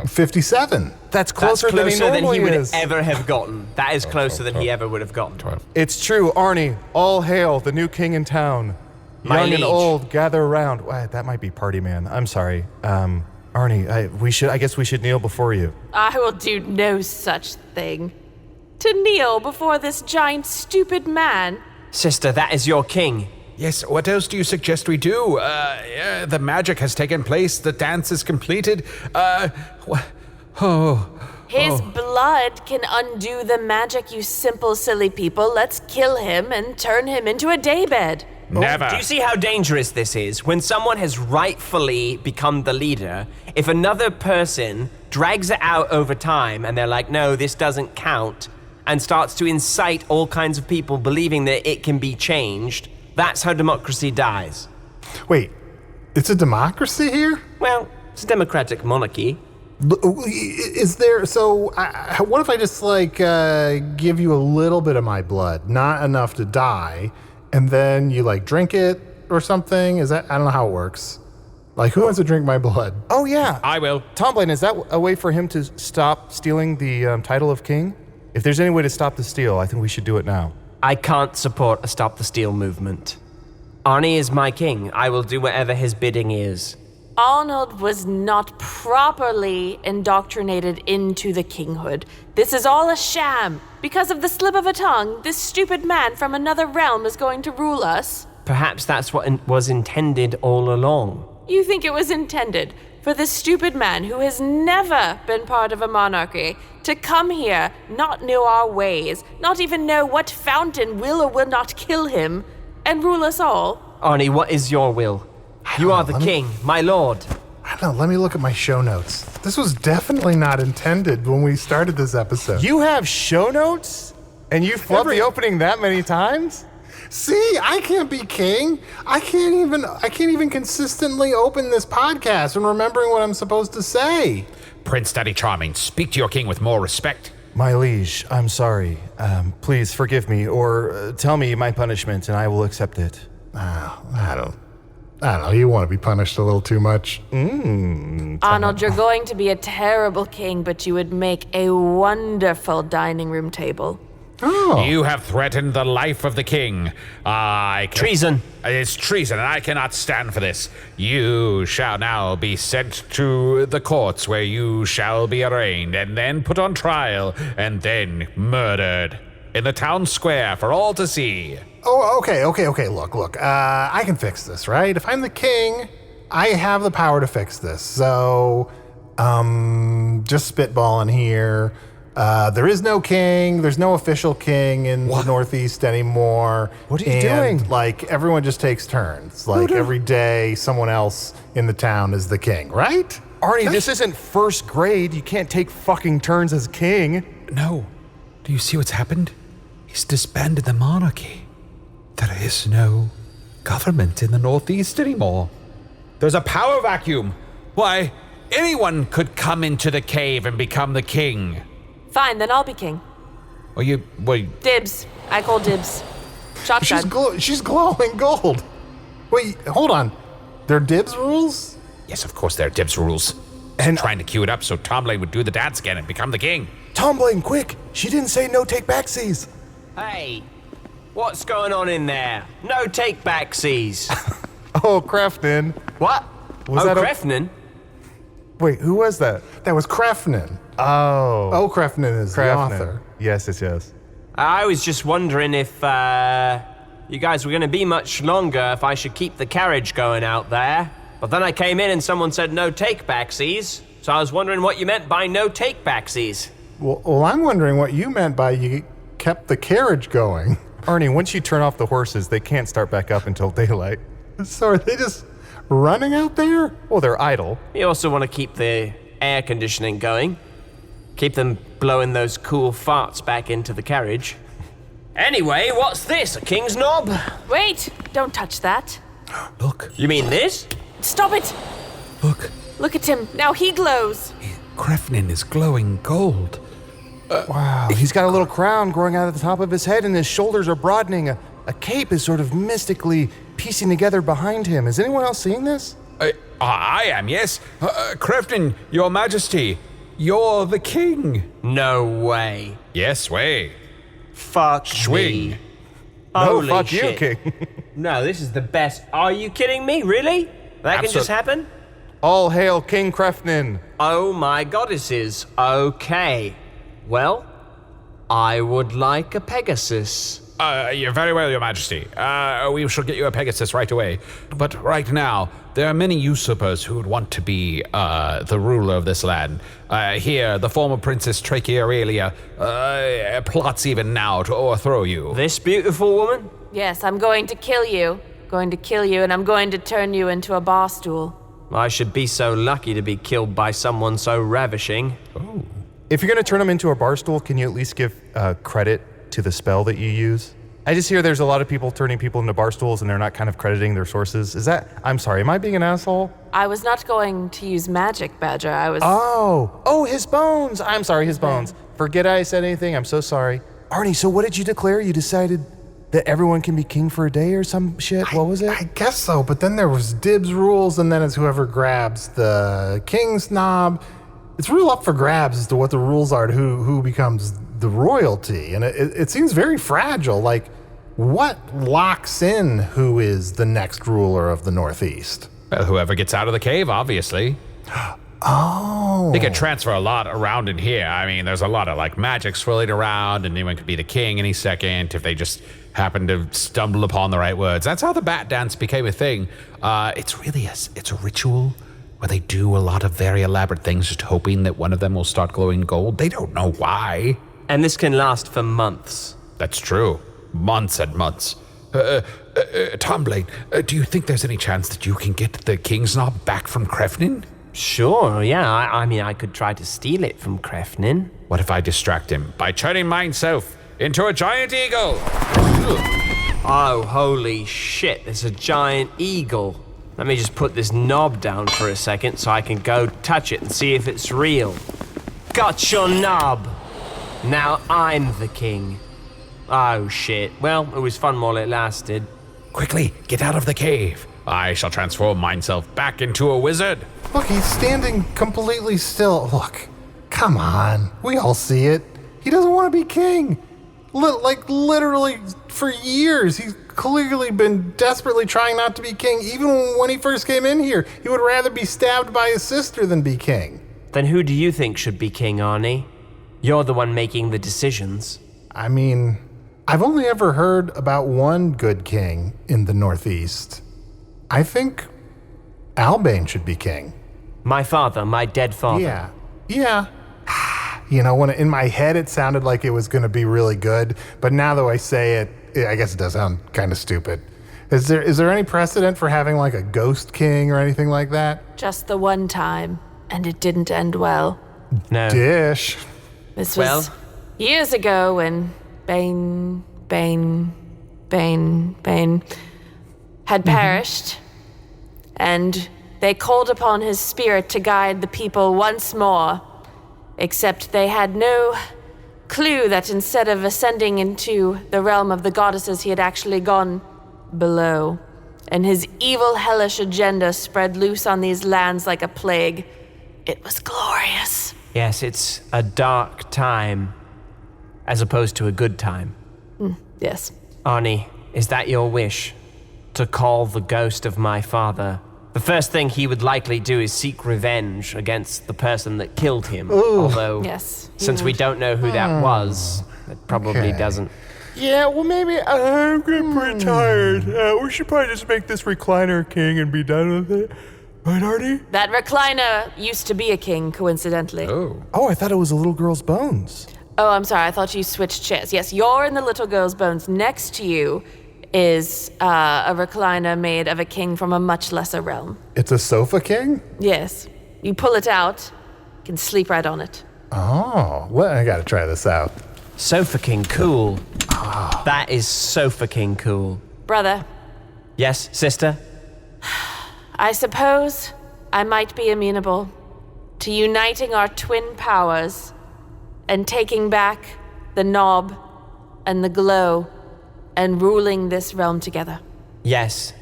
57. That's closer, than he normally would is. ever have gotten. That is closer than he ever would have gotten. It's true, Arnie. All hail the new king in town. My Young and liege. old, gather around. That might be party man. I'm sorry. Arnie, I guess we should kneel before you. I will do no such thing. To kneel before this giant, stupid man. Sister, that is your king. Yes, what else do you suggest we do? The magic has taken place, the dance is completed. His blood can undo the magic, you simple, silly people. Let's kill him and turn him into a daybed. Never. Do you see how dangerous this is? When someone has rightfully become the leader, if another person drags it out over time and they're like, no, this doesn't count, and starts to incite all kinds of people believing that it can be changed, that's how democracy dies. Wait, it's a democracy here? Well, it's a democratic monarchy. Is there, so what if I just give you a little bit of my blood, not enough to die, and then you drink it or something? I don't know how it works. Who wants to drink my blood? Oh, yeah. I will. Tomblain, is that a way for him to stop stealing the title of king? If there's any way to stop the steal, I think we should do it now. I can't support a Stop the Steal movement. Arnie is my king. I will do whatever his bidding is. Arnold was not properly indoctrinated into the kinghood. This is all a sham. Because of the slip of a tongue, this stupid man from another realm is going to rule us. Perhaps that's what was intended all along. You think it was intended for this stupid man who has never been part of a monarchy to come here, not know our ways, not even know what fountain will or will not kill him, and rule us all? Arnie, what is your will? You are the king, my lord. I don't know, let me look at my show notes. This was definitely not intended when we started this episode. You have show notes? And you flubbed the opening that many times? See, I can't be king. I can't even consistently open this podcast and remembering what I'm supposed to say. Prince Daddy Charming, speak to your king with more respect. My liege, I'm sorry. Please forgive me, or tell me my punishment and I will accept it. I don't know, you want to be punished a little too much. Arnold, you're going to be a terrible king, but you would make a wonderful dining room table. Oh. You have threatened the life of the king. Treason. It's treason, and I cannot stand for this. You shall now be sent to the courts where you shall be arraigned, and then put on trial, and then murdered in the town square for all to see. Oh, okay. Look. I can fix this, right? If I'm the king, I have the power to fix this. So, just spitballing here. There is no king. There's no official king in the Northeast anymore. What are you doing? Everyone just takes turns. Every day, someone else in the town is the king, right? Arnie, this isn't first grade. You can't take fucking turns as king. No. Do you see what's happened? He's disbanded the monarchy. There is no government in the Northeast anymore. There's a power vacuum. Why, anyone could come into the cave and become the king. Fine, then I'll be king. Dibs. I call dibs. Shotgun. She's glowing gold. Wait, hold on. There are dibs rules? Yes, of course there are dibs rules. And trying to cue it up so Tomblain would do the dance again and become the king. Tomblain, quick! She didn't say no take backsies. Hey, what's going on in there? No take backsies. Oh, Crefton. What? Was that Crefton? Wait, who was that? That was Crefton. Oh. Crefton is the author. Yes. I was just wondering if you guys were going to be much longer, if I should keep the carriage going out there. But then I came in and someone said no take backsies, so I was wondering what you meant by no take backsies. Well, I'm wondering what you meant by you kept the carriage going. Arnie, once you turn off the horses, they can't start back up until daylight. So are they just running out there? Well, they're idle. You also want to keep the air conditioning going. Keep them blowing those cool farts back into the carriage. Anyway, what's this, a king's knob? Wait! Don't touch that. Look. You mean this? Stop it! Look. Look at him. Now he glows. Crefton is glowing gold. Wow. He's got a little crown growing out of the top of his head and his shoulders are broadening. A cape is sort of mystically piecing together behind him. Is anyone else seeing this? I am, yes. Crefton, your majesty, you're the king. No way. Yes, way. Fuck Swing. me. No, Holy fuck shit. you, King. No, this is the best. Are you kidding me? Really? That can just happen? All hail King Crefton. Oh my goddesses. Okay. Well, I would like a Pegasus. You're very well, your majesty. We shall get you a Pegasus right away. But right now, there are many usurpers who would want to be the ruler of this land. Here, the former Princess Trachea-Aurelia plots even now to overthrow you. This beautiful woman? Yes, I'm going to kill you. Going to kill you, and I'm going to turn you into a bar stool. I should be so lucky to be killed by someone so ravishing. If you're going to turn him into a bar stool, can you at least give credit to the spell that you use? I just hear there's a lot of people turning people into bar stools and they're not kind of crediting their sources. I'm sorry, am I being an asshole? I was not going to use magic, Badger. I was... Oh, his bones. I'm sorry, his bones. Forget I said anything. I'm so sorry. Arnie, so what did you declare? You decided that everyone can be king for a day or some shit? What was it? I guess so, but then there was dibs rules, and then it's whoever grabs the king's knob. It's real up for grabs as to what the rules are to who becomes the royalty, and it seems very fragile. Like, what locks in who is the next ruler of the Northeast? Well, whoever gets out of the cave, obviously. Oh. They can transfer a lot around in here. I mean, there's a lot of, magic swirling around, and anyone could be the king any second if they just happen to stumble upon the right words. That's how the bat dance became a thing. It's really it's a ritual where they do a lot of very elaborate things just hoping that one of them will start glowing gold. They don't know why. And this can last for months. That's true. Months and months. Tomblain, do you think there's any chance that you can get the king's knob back from Crefton? Sure, yeah. I mean, I could try to steal it from Crefton. What if I distract him by turning myself into a giant eagle? Oh, holy shit, there's a giant eagle. Let me just put this knob down for a second so I can go touch it and see if it's real. Got your knob. Now I'm the king. Oh shit. Well, it was fun while it lasted. Quickly, get out of the cave. I shall transform myself back into a wizard. Look, he's standing completely still. Look, come on. We all see it. He doesn't want to be king. Literally for years, he's clearly been desperately trying not to be king. Even when he first came in here, he would rather be stabbed by his sister than be king. Then who do you think should be king, Arnie? You're the one making the decisions. I mean, I've only ever heard about one good king in the Northeast. I think Albane should be king. My father, my dead father. Yeah. You know, when in my head it sounded like it was going to be really good, but now that I say it, I guess it does sound kind of stupid. Is there any precedent for having like a ghost king or anything like that? Just the one time, and it didn't end well. No. Dish. This was years ago when Bane had perished, and they called upon his spirit to guide the people once more, except they had no clue that instead of ascending into the realm of the goddesses, he had actually gone below, and his evil, hellish agenda spread loose on these lands like a plague. It was glorious. Yes, it's a dark time, as opposed to a good time. Yes. Arnie, is that your wish? To call the ghost of my father? The first thing he would likely do is seek revenge against the person that killed him. Although, Yes. since we don't know who that was, it probably Okay. doesn't. Yeah, well, maybe I'm getting pretty tired. We should probably just make this recliner king and be done with it. Right, Arnie? That recliner used to be a king, coincidentally. Oh. Oh, I thought it was a little girl's bones. Oh, I'm sorry. I thought you switched chairs. Yes, you're in the little girl's bones. Next to you is a recliner made of a king from a much lesser realm. It's a sofa king? Yes. You pull it out, you can sleep right on it. Oh, well, I gotta try this out. Sofa King cool. That is Sofa King cool. Brother, Yes, sister? I suppose I might be amenable to uniting our twin powers and taking back the knob and the glow and ruling this realm together. Yes,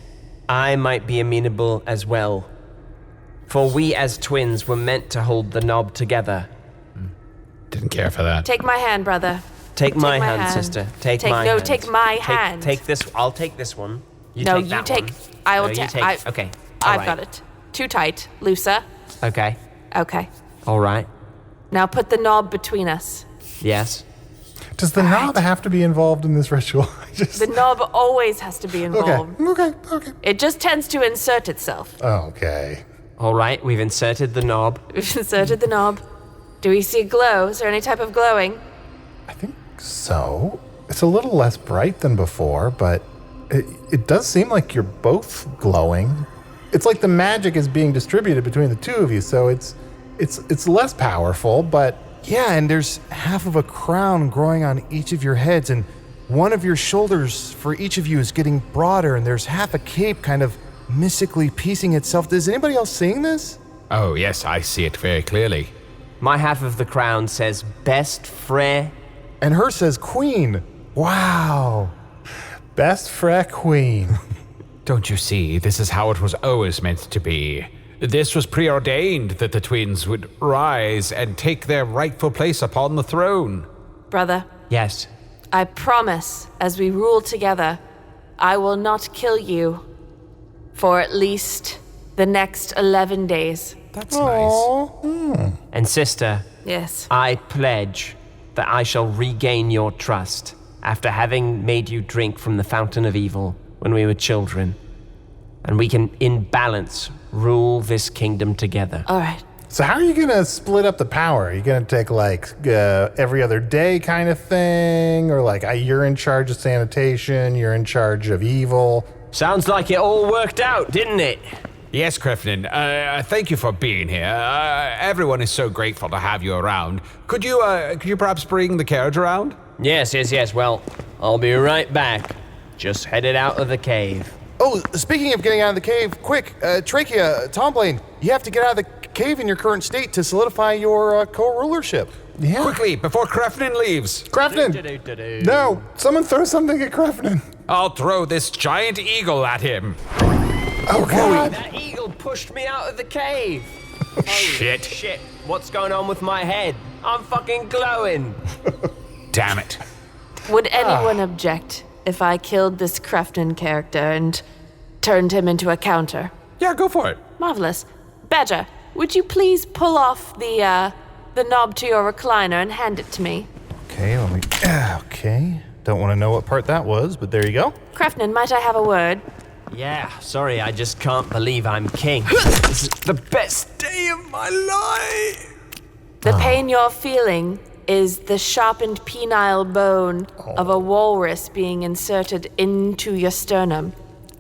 I might be amenable as well. For we as twins were meant to hold the knob together. Didn't care for that. Take my hand, brother. Take my hand, sister. Take my hand. Take my hand. Take this. I'll take this one. You No, take you that take. one. I will No, you take. take. Okay. I've got it. Too tight. Looser. Okay. Okay. All right. Now put the knob between us. Yes. Does the knob have to be involved in this ritual? The knob always has to be involved. Okay. It just tends to insert itself. Okay. All right. We've inserted the knob. We've inserted the knob. Do we see a glow? Is there any type of glowing? I think so. It's a little less bright than before, but it does seem like you're both glowing. It's like the magic is being distributed between the two of you, so it's less powerful, but... Yeah, and there's half of a crown growing on each of your heads, and one of your shoulders for each of you is getting broader, and there's half a cape kind of mystically piecing itself. Is anybody else seeing this? Oh, yes, I see it very clearly. My half of the crown says best Frey. And hers says queen. Wow. Best Frey Queen. Don't you see, this is how it was always meant to be. This was preordained that the twins would rise and take their rightful place upon the throne. Brother, Yes. I promise, as we rule together, I will not kill you for at least the next 11 days. That's nice. And sister, Yes. I pledge that I shall regain your trust after having made you drink from the fountain of evil when we were children. And we can, in balance, rule this kingdom together. All right. So how are you going to split up the power? Are you going to take every other day kind of thing? Or you're in charge of sanitation, you're in charge of evil? Sounds like it all worked out, didn't it? Yes, Krefnin, thank you for being here. Everyone is so grateful to have you around. Could you perhaps bring the carriage around? Yes. Well, I'll be right back. Just headed out of the cave. Oh, speaking of getting out of the cave, quick, Trachea, Tomblain, you have to get out of the cave in your current state to solidify your co-rulership. Yeah. Quickly, before Krefnin leaves. Krefnin! No, someone throw something at Krefnin. I'll throw this giant eagle at him. Oh, God. That eagle pushed me out of the cave. Shit. What's going on with my head? I'm fucking glowing. Damn it. Would anyone object if I killed this Krefnin character and turned him into a counter? Yeah, go for it. Marvelous. Badger, would you please pull off the knob to your recliner and hand it to me? Okay, okay. Don't want to know what part that was, but there you go. Krefnin, might I have a word? Yeah, sorry, I just can't believe I'm king. This is the best day of my life. The pain you're feeling is the sharpened penile bone of a walrus being inserted into your sternum.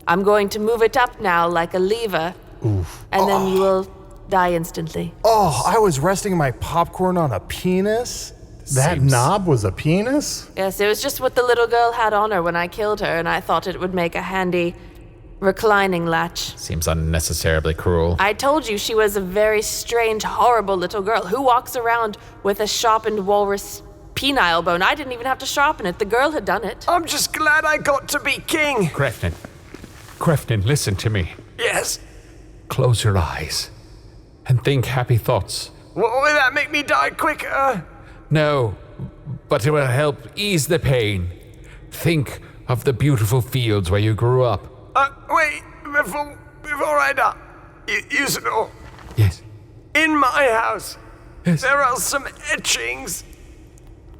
I'm going to move it up now like a lever, and then you will die instantly. Oh, I was resting my popcorn on a penis? That knob was a penis? Yes, it was just what the little girl had on her when I killed her, and I thought it would make a handy reclining latch. Seems unnecessarily cruel. I told you she was a very strange, horrible little girl who walks around with a sharpened walrus penile bone. I didn't even have to sharpen it. The girl had done it. I'm just glad I got to be king. Krefnin, listen to me. Yes. Close your eyes and think happy thoughts. Will that make me die quicker? No, but it will help ease the pain. Think of the beautiful fields where you grew up. Wait, before I die, Usidore, Yes. in my house, Yes. there are some etchings.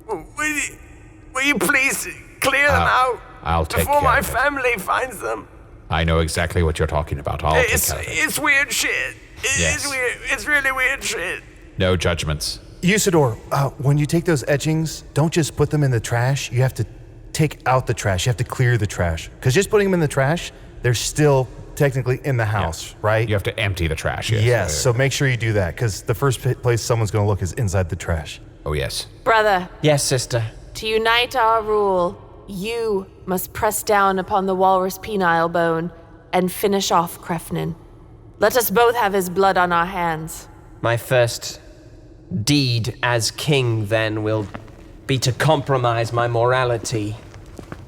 Will you please clear them out I'll take before care my of it. family finds them? I know exactly what you're talking about. I'll take It's care of it. it's weird shit. Yes. It's weird. It's really weird shit. No judgments. Usidore, when you take those etchings, don't just put them in the trash. You have to take out the trash. You have to clear the trash. Because just putting them in the trash, they're still technically in the house, right? You have to empty the trash. Yes, so make sure you do that, because the first place someone's going to look is inside the trash. Oh, yes. Brother, Yes, sister. to unite our rule, you must press down upon the walrus penile bone and finish off Krefnin. Let us both have his blood on our hands. My first deed as king, then, will be to compromise my morality.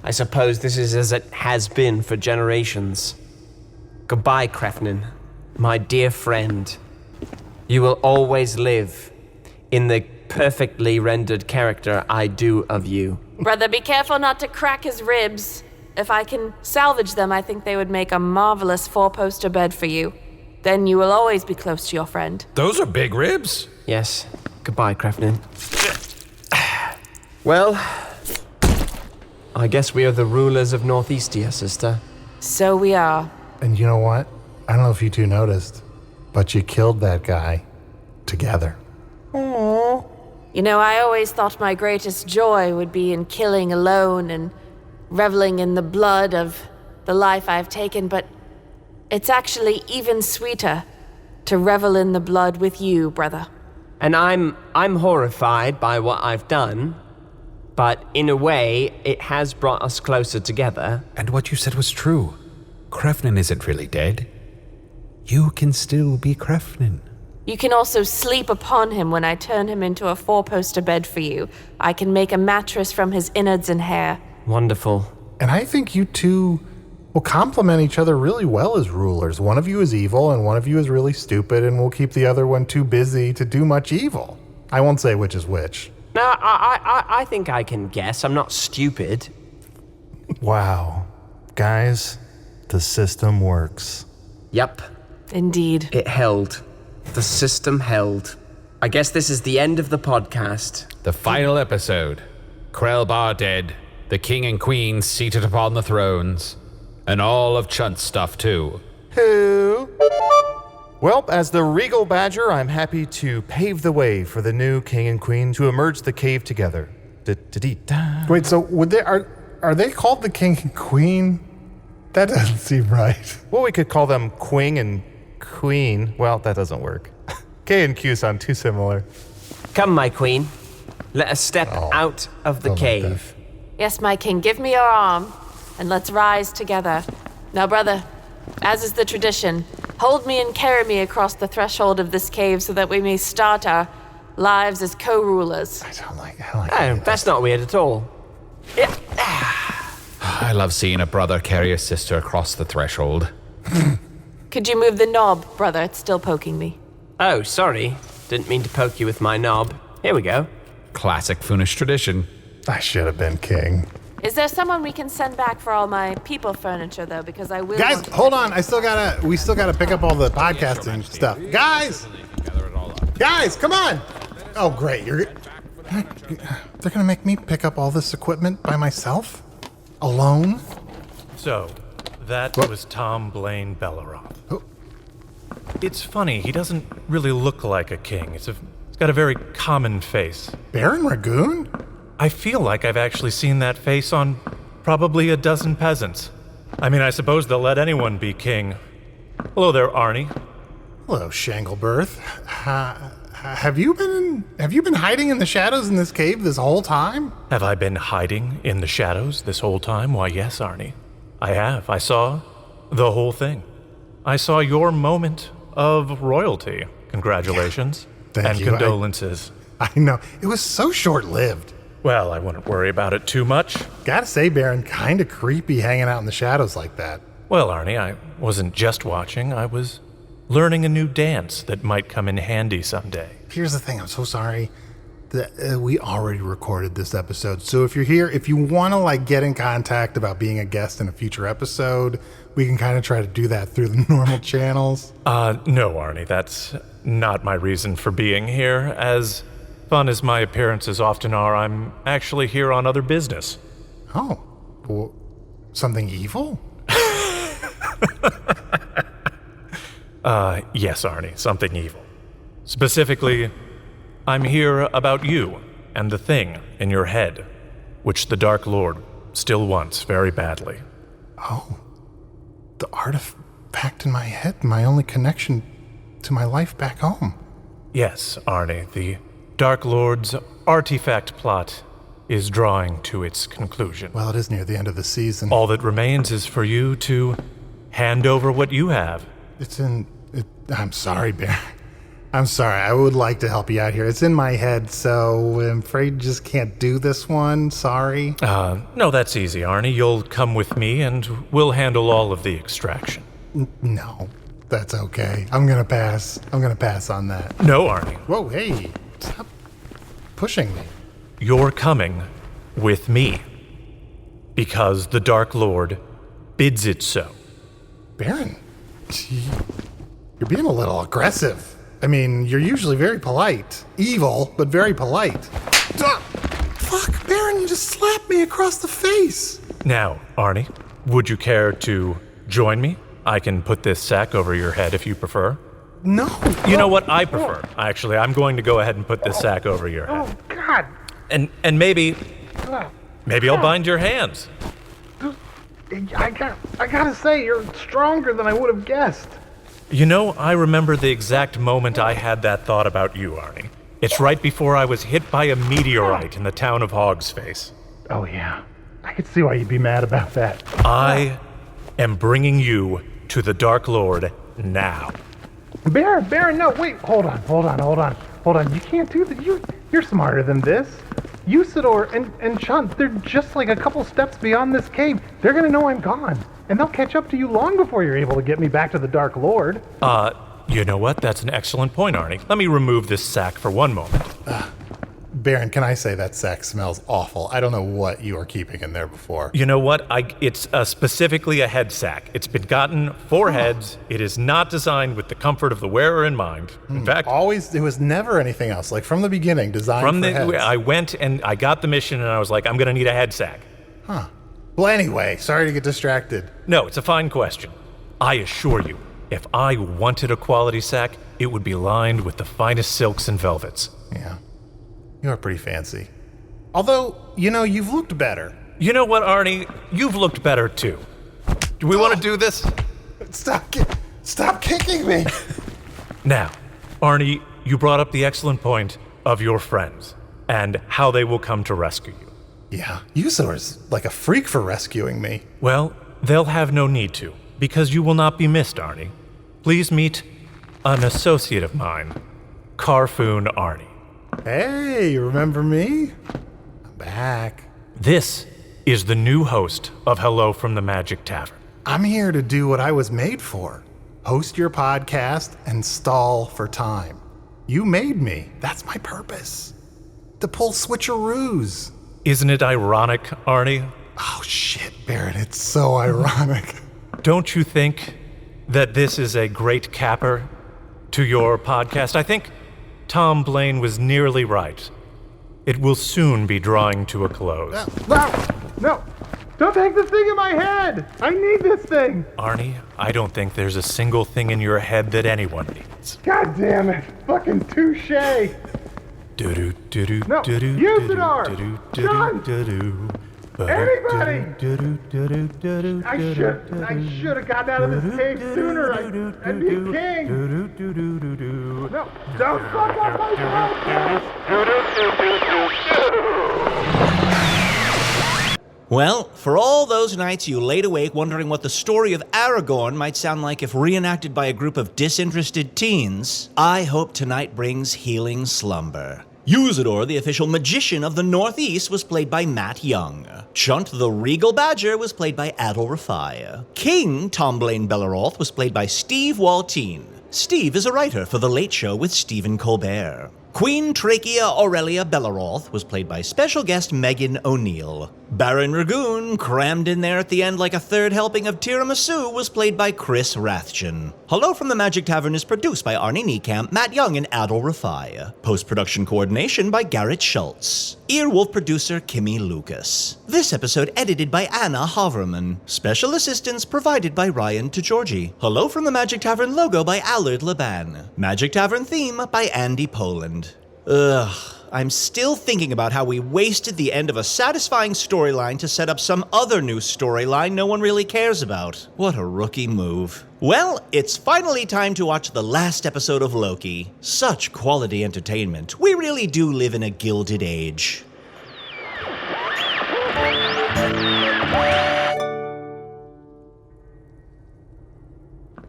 I suppose this is as it has been for generations. Goodbye, Krefnin, my dear friend. You will always live in the perfectly rendered character I do of you. Brother, be careful not to crack his ribs. If I can salvage them, I think they would make a marvelous four-poster bed for you. Then you will always be close to your friend. Those are big ribs. Yes. Goodbye, Krefnin. Well, I guess we are the rulers of Northeastia, sister. So we are. And you know what? I don't know if you two noticed, but you killed that guy together. You know, I always thought my greatest joy would be in killing alone and reveling in the blood of the life I've taken, but it's actually even sweeter to revel in the blood with you, brother. And I'm horrified by what I've done, but in a way, it has brought us closer together. And what you said was true. Krefnin isn't really dead. You can still be Krefnin. You can also sleep upon him when I turn him into a four-poster bed for you. I can make a mattress from his innards and hair. Wonderful. And I think you two will complement each other really well as rulers. One of you is evil and one of you is really stupid, and we'll keep the other one too busy to do much evil. I won't say which is which. No, I think I can guess. I'm not stupid. Wow. Guys, the system works. Yep, Indeed. it held. The system held. I guess this is the end of the podcast. The final episode. Krelbar dead. The king and queen seated upon the thrones. And all of Chunt's stuff, too. Who? Well, as the regal badger, I'm happy to pave the way for the new king and queen to emerge the cave together. Da-da-dee-da. Wait, so would they are they called the king and queen? That doesn't seem right. Well, we could call them Queen and Queen. Well, that doesn't work. K and Q sound too similar. Come, my queen. Let us step out of the don't like cave. Yes, my king, give me your arm, and let's rise together. Now, brother, as is the tradition, hold me and carry me across the threshold of this cave so that we may start our lives as co-rulers. I don't like Oh, that's not weird at all. I love seeing a brother carry a sister across the threshold. Could you move the knob, brother? It's still poking me. Oh, sorry. Didn't mean to poke you with my knob. Here we go. Classic Funish tradition. I should have been king. Is there someone we can send back for all my people furniture, though? Because I will... Guys, want to- hold on. We still gotta pick up all the podcasting stuff. Guys, come on. Oh, great. They're gonna make me pick up all this equipment by myself? Alone? So, that was Tomblain Belaroth. Oh. It's funny, he doesn't really look like a king. He's got a very common face. Baron Ragoon? I feel like I've actually seen that face on probably a dozen peasants. I mean, I suppose they'll let anyone be king. Hello there, Arnie. Hello, Shanglebirth. Have you been hiding in the shadows in this cave this whole time? Have I been hiding in the shadows this whole time? Why, yes, Arnie. I have. I saw the whole thing. I saw your moment of royalty. Congratulations. Thank and you. condolences. I know. It was so short-lived. Well, I wouldn't worry about it too much. Gotta say, Baron, kinda creepy hanging out in the shadows like that. Well, Arnie, I wasn't just watching. I was learning a new dance that might come in handy someday. Here's the thing, I'm so sorry that we already recorded this episode. So if you're here, if you want to get in contact about being a guest in a future episode, we can kind of try to do that through the normal channels. No, Arnie, that's not my reason for being here. As fun as my appearances often are, I'm actually here on other business. Oh, well, something evil? Yes, Arnie, something evil. Specifically, I'm here about you and the thing in your head, which the Dark Lord still wants very badly. Oh, the artifact in my head, my only connection to my life back home. Yes, Arnie, the Dark Lord's artifact plot is drawing to its conclusion. Well, it is near the end of the season. All that remains is for you to hand over what you have. I'm sorry, Bear. I'm sorry. I would like to help you out here. It's in my head, so I'm afraid you just can't do this one. Sorry. No, that's easy, Arnie. You'll come with me and we'll handle all of the extraction. No, That's okay. I'm gonna pass. I'm gonna pass on that. No, Arnie. Whoa, hey. Stop pushing me. You're coming with me. Because the Dark Lord bids it so. Baron, you're being a little aggressive. I mean, you're usually very polite. Evil, but very polite. Fuck, Baron, you just slapped me across the face. Now, Arnie, would you care to join me? I can put this sack over your head if you prefer. No. You know what? I prefer. Actually, I'm going to go ahead and put this sack over your head. Oh, God. And maybe I'll bind your hands. I gotta say, you're stronger than I would have guessed. You know, I remember the exact moment I had that thought about you, Arnie. It's right before I was hit by a meteorite in the town of Hogsface. Oh, yeah. I could see why you'd be mad about that. I am bringing you to the Dark Lord now. Baron, no, wait, hold on. You can't do that. You're smarter than this. Usidore and Chunt, they're just like a couple steps beyond this cave. They're gonna know I'm gone, and they'll catch up to you long before you're able to get me back to the Dark Lord. You know what? That's an excellent point, Arnie. Let me remove this sack for one moment. Baron, can I say that sack smells awful? I don't know what you were keeping in there before. You know what? It's specifically a head sack. It's been gotten for heads. It is not designed with the comfort of the wearer in mind. In fact, Always, it was never anything else. Like from the beginning, designed for heads. I went and I got the mission and I was like, I'm going to need a head sack. Huh. Well, anyway, sorry to get distracted. No, it's a fine question. I assure you, if I wanted a quality sack, it would be lined with the finest silks and velvets. Yeah. You are pretty fancy. Although, you've looked better. You know what, Arnie? You've looked better too. Do we want to do this? Stop kicking me. Now, Arnie, you brought up the excellent point of your friends and how they will come to rescue you. Yeah, Usidore's like a freak for rescuing me. Well, they'll have no need to, because you will not be missed, Arnie. Please meet an associate of mine, Carfoon Arnie. Hey, you remember me? I'm back. This is the new host of Hello from the Magic Tavern. I'm here to do what I was made for. Host your podcast and stall for time. You made me. That's my purpose. To pull switcheroos. Isn't it ironic, Arnie? Oh shit, Barrett, it's so ironic. Don't you think that this is a great capper to your podcast? I think Tomblain was nearly right. It will soon be drawing to a close. No! Don't take the thing in my head! I need this thing! Arnie, I don't think there's a single thing in your head that anyone needs. God damn it! Fucking touche! No! Usidore! Chunt! Anybody! I should have gotten out of this cave sooner. I'd be king. No, don't fuck up my podcast. Well, for all those nights you laid awake wondering what the story of Aragorn might sound like if reenacted by a group of disinterested teens, I hope tonight brings healing slumber. Usidore, the official magician of the Northeast, was played by Matt Young. Chunt, the regal badger, was played by Adal Rifai. King Tomblain Belaroth was played by Steve Waltien. Steve is a writer for The Late Show with Stephen Colbert. Queen Trachea-Aurelia Belaroth was played by special guest Megan O'Neill. Baron Ragoon, crammed in there at the end like a third helping of tiramisu, was played by Chris Rathjen. Hello from the Magic Tavern is produced by Arnie Niekamp, Matt Young, and Adal Rifai. Post-production coordination by Garrett Schultz. Earwolf producer Kimmie Lucas. This episode edited by Anna Havermann. Special assistance provided by Ryan DiGiorgi. Hello from the Magic Tavern logo by Allard Laban. Magic Tavern theme by Andy Poland. I'm still thinking about how we wasted the end of a satisfying storyline to set up some other new storyline no one really cares about. What a rookie move. Well, it's finally time to watch the last episode of Loki. Such quality entertainment. We really do live in a gilded age.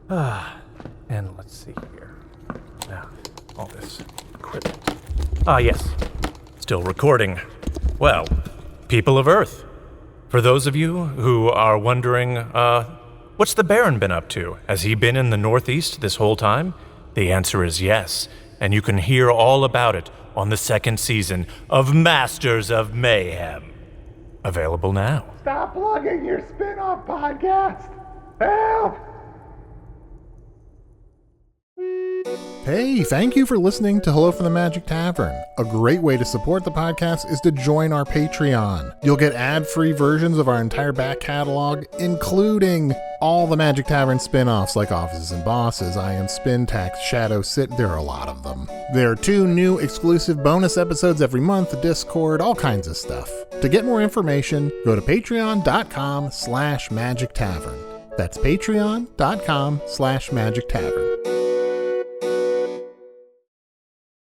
And let's see here. Now, all this equipment. Yes. Still recording. Well, people of Earth. For those of you who are wondering, What's the Baron been up to? Has he been in the Northeast this whole time? The answer is yes, and you can hear all about it on the second season of Masters of Mayhem. Available now. Stop plugging your spin-off podcast. Help! Hey, thank you for listening to Hello from the Magic Tavern. A great way to support the podcast is to join our Patreon. You'll get ad-free versions of our entire back catalog, including all the Magic Tavern spin-offs like Offices and Bosses, I Am Spin Tax, Shadow Sit. There are a lot of them. There are 2 new exclusive bonus episodes every month, Discord, all kinds of stuff. To get more information, go to patreon.com/Magic Tavern. That's patreon.com/Magic Tavern.